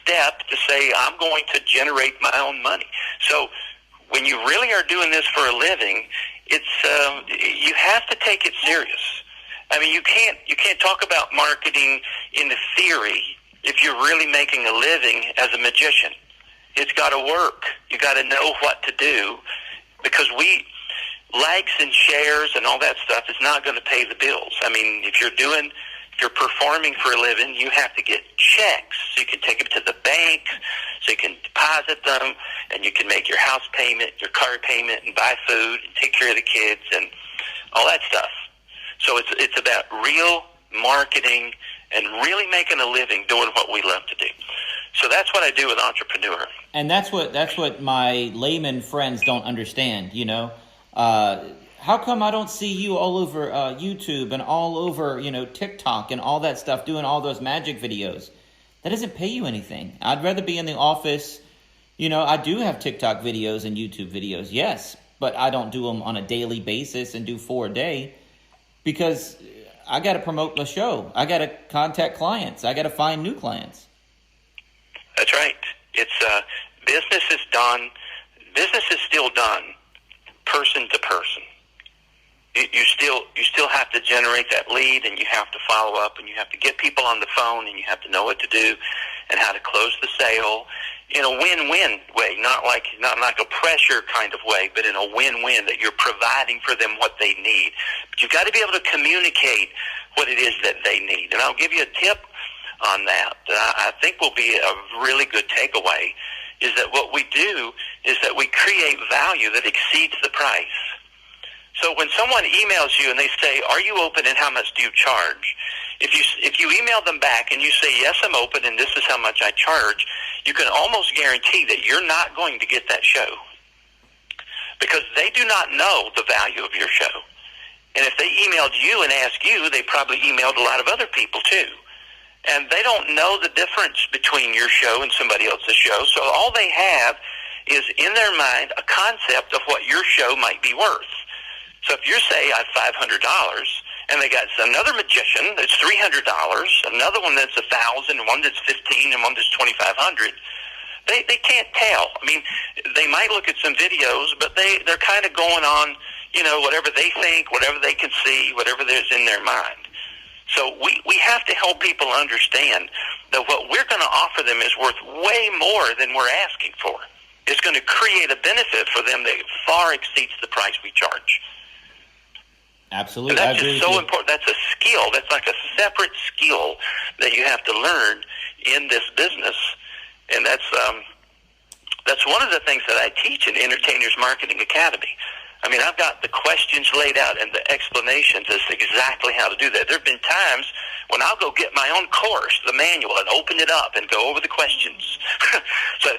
step to say, I'm going to generate my own money. So when you really are doing this for a living, you have to take it serious. I mean, you can't talk about marketing in the theory if you're really making a living as a magician. It's got to work. You got to know what to do, because likes and shares and all that stuff is not going to pay the bills. I mean, if you're performing for a living, you have to get checks so you can take them to the bank, so you can deposit them, and you can make your house payment, your car payment, and buy food, and take care of the kids, and all that stuff. So it's about real marketing and really making a living doing what we love to do. So that's what I do with Entrepreneur. And that's what my layman friends don't understand, How come I don't see you all over YouTube and all over, TikTok and all that stuff, doing all those magic videos? That doesn't pay you anything. I'd rather be in the office. I do have TikTok videos and YouTube videos, yes, but I don't do them on a daily basis and do 4 a day because I got to promote the show. I got to contact clients. I got to find new clients. That's right. It's business is still done person to person. You still have to generate that lead, and you have to follow up, and you have to get people on the phone, and you have to know what to do and how to close the sale in a win-win way, not like a pressure kind of way, but in a win-win that you're providing for them what they need. But you've got to be able to communicate what it is that they need. And I'll give you a tip on that I think will be a really good takeaway, is that what we do is that we create value that exceeds the price. So when someone emails you and they say, "Are you open and how much do you charge?" If you email them back and you say, "Yes, I'm open and this is how much I charge," you can almost guarantee that you're not going to get that show, because they do not know the value of your show. And if they emailed you and asked you, they probably emailed a lot of other people too. And they don't know the difference between your show and somebody else's show. So all they have is in their mind a concept of what your show might be worth. So if you're, say, I have $500, and they got another magician that's $300, another one that's $1,000, one that's $1,500, and one that's $2,500, they can't tell. I mean, they might look at some videos, but they're kind of going on, whatever they think, whatever they can see, whatever there's in their mind. So we have to help people understand that what we're going to offer them is worth way more than we're asking for. It's going to create a benefit for them that far exceeds the price we charge. Absolutely. And that's just so important. That's a skill. That's like a separate skill that you have to learn in this business. And that's one of the things that I teach in Entertainers Marketing Academy. I mean, I've got the questions laid out and the explanations as to exactly how to do that. There have been times when I'll go get my own course, the manual, and open it up and go over the questions. So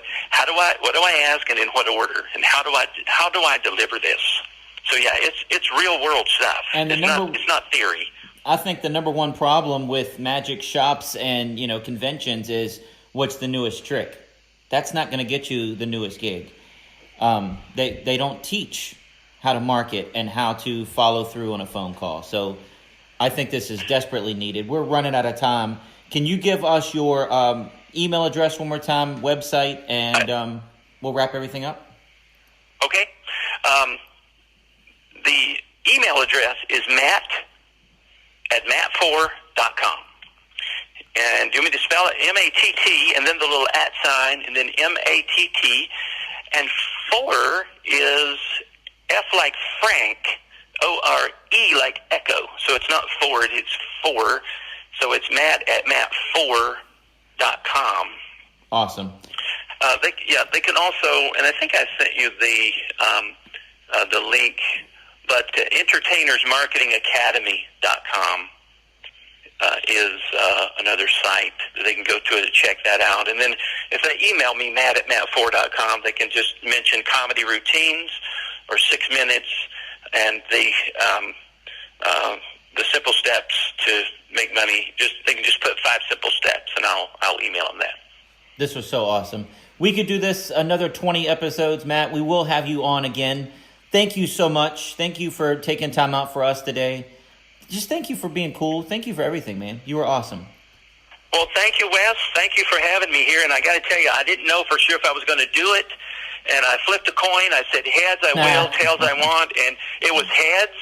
what do I ask and in what order? And how do I deliver this? So yeah, it's real world stuff. And it's not theory. I think the number one problem with magic shops and, conventions is what's the newest trick. That's not going to get you the newest gig. They don't teach how to market and how to follow through on a phone call. So I think this is desperately needed. We're running out of time. Can you give us your email address one more time, website, and we'll wrap everything up? Okay. The email address is matt@mattfore.com. And do you want me to spell it? M-A-T-T, and then the little @ sign, and then M-A-T-T. And Fore is F like Frank, O-R-E like Echo. So it's not Ford, it's Fore. So it's matt@mattfore.com. Awesome. They can also, and I think I sent you the link, but entertainersmarketingacademy.com is another site that they can go to check that out. And then if they email me, matt@mattfore.com, they can just mention comedy routines or 6 minutes and the simple steps to make money. They can just put 5 simple steps, and I'll email them that. This was so awesome. We could do this another 20 episodes, Matt. We will have you on again. Thank you so much. Thank you for taking time out for us today. Just thank you for being cool. Thank you for everything, man. You were awesome. Well, thank you, Wes. Thank you for having me here. And I got to tell you, I didn't know for sure if I was going to do it. And I flipped a coin. I said, heads I will, tails I want. And it was heads.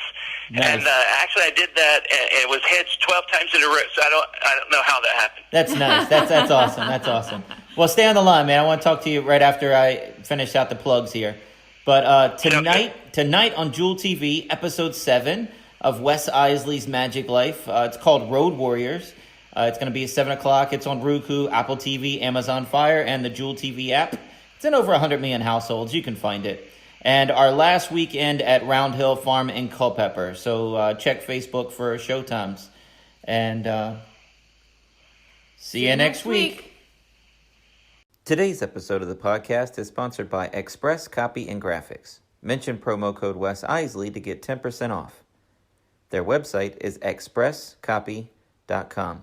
Nice. And actually, I did that, and it was heads 12 times in a row. So I don't know how that happened. That's nice. That's awesome. That's awesome. Well, stay on the line, man. I want to talk to you right after I finish out the plugs here. But tonight on Jewel TV, episode 7 of Wes Iseli's Magic Life. It's called Road Warriors. It's going to be at 7 o'clock. It's on Roku, Apple TV, Amazon Fire, and the Jewel TV app. It's in over 100 million households. You can find it. And our last weekend at Round Hill Farm in Culpeper. So check Facebook for showtimes. And see you next week. Today's episode of the podcast is sponsored by Express Copy and Graphics. Mention promo code Wes Iseli to get 10% off. Their website is expresscopy.com.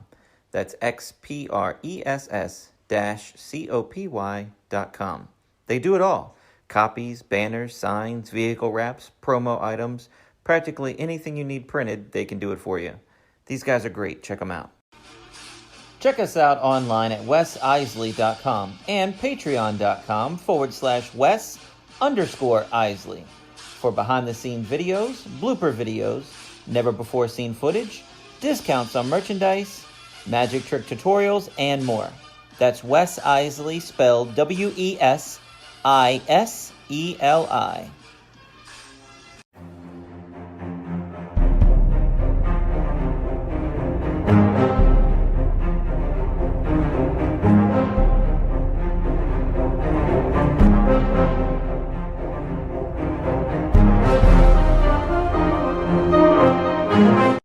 That's XPRESS-COPY.com. They do it all. Copies, banners, signs, vehicle wraps, promo items, practically anything you need printed, they can do it for you. These guys are great. Check them out. Check us out online at wesiseli.com and patreon.com/Wes_Iseli for behind-the-scenes videos, blooper videos, never-before-seen footage, discounts on merchandise, magic trick tutorials, and more. That's Wes Iseli, spelled W-E-S-I-S-E-L-I.